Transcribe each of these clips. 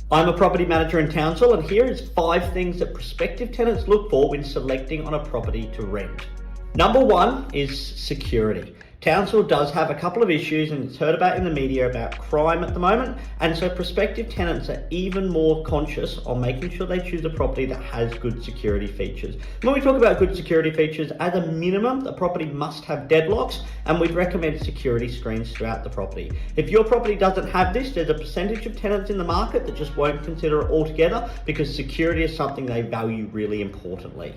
I'm a property manager in Townsville, and here is 5 things that prospective tenants look for when selecting on a property to rent. Number 1 is security. Townsville does have a couple of issues, and it's heard about in the media about crime at the moment, and so prospective tenants are even more conscious on making sure they choose a property that has good security features. When we talk about good security features, as a minimum, the property must have deadlocks, and we'd recommend security screens throughout the property. If your property doesn't have this, there's a percentage of tenants in the market that just won't consider it altogether because security is something they value really importantly.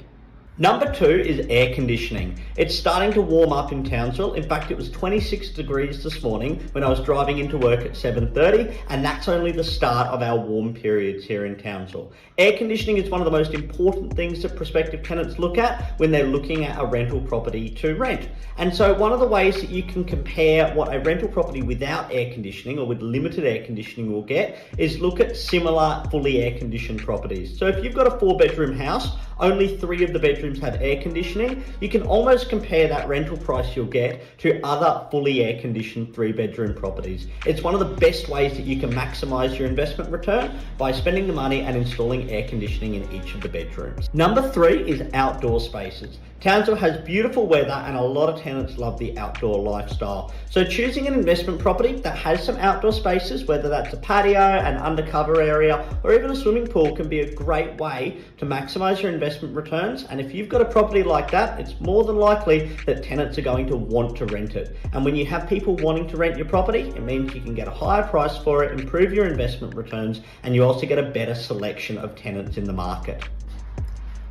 Number 2 is air conditioning. It's starting to warm up in Townsville. In fact, it was 26 degrees this morning when I was driving into work at 7:30, and that's only the start of our warm periods here in Townsville. Air conditioning is one of the most important things that prospective tenants look at when they're looking at a rental property to rent. And so one of the ways that you can compare what a rental property without air conditioning or with limited air conditioning will get is look at similar fully air conditioned properties. So if you've got a 4-bedroom house, only 3 of the bedrooms have air conditioning, you can almost compare that rental price you'll get to other fully air conditioned 3-bedroom properties. It's one of the best ways that you can maximize your investment return by spending the money and installing air conditioning in each of the bedrooms. Number 3 is outdoor spaces. Townsville has beautiful weather and a lot of tenants love the outdoor lifestyle. So choosing an investment property that has some outdoor spaces, whether that's a patio, an undercover area, or even a swimming pool, can be a great way to maximize your investment returns. And if you've got a property like that, it's more than likely that tenants are going to want to rent it. And when you have people wanting to rent your property, it means you can get a higher price for it, improve your investment returns, and you also get a better selection of tenants in the market.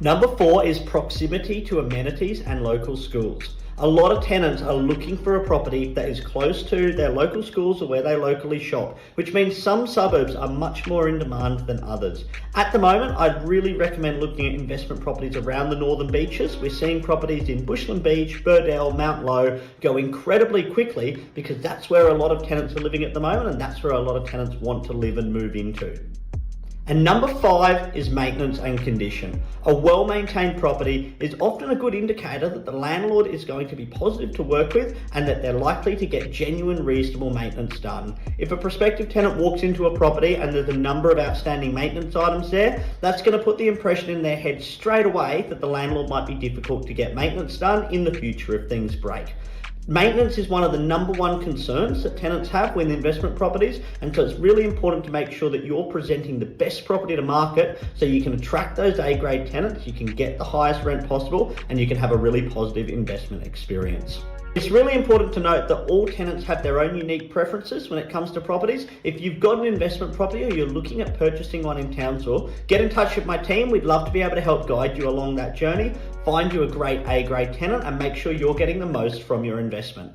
Number 4 is proximity to amenities and local schools. A lot of tenants are looking for a property that is close to their local schools or where they locally shop, which means some suburbs are much more in demand than others. At the moment, I'd really recommend looking at investment properties around the northern beaches. We're seeing properties in Bushland Beach, Burdell, Mount Low go incredibly quickly because that's where a lot of tenants are living at the moment, and that's where a lot of tenants want to live and move into. And number 5 is maintenance and condition. A well-maintained property is often a good indicator that the landlord is going to be positive to work with and that they're likely to get genuine, reasonable maintenance done. If a prospective tenant walks into a property and there's a number of outstanding maintenance items there, that's going to put the impression in their head straight away that the landlord might be difficult to get maintenance done in the future if things break. Maintenance is one of the number 1 concerns that tenants have with investment properties, and so it's really important to make sure that you're presenting the best property to market so you can attract those A-grade tenants, you can get the highest rent possible, and you can have a really positive investment experience. It's really important to note that all tenants have their own unique preferences when it comes to properties. If you've got an investment property or you're looking at purchasing one in Townsville, get in touch with my team. We'd love to be able to help guide you along that journey, find you a great A-grade tenant, and make sure you're getting the most from your investment.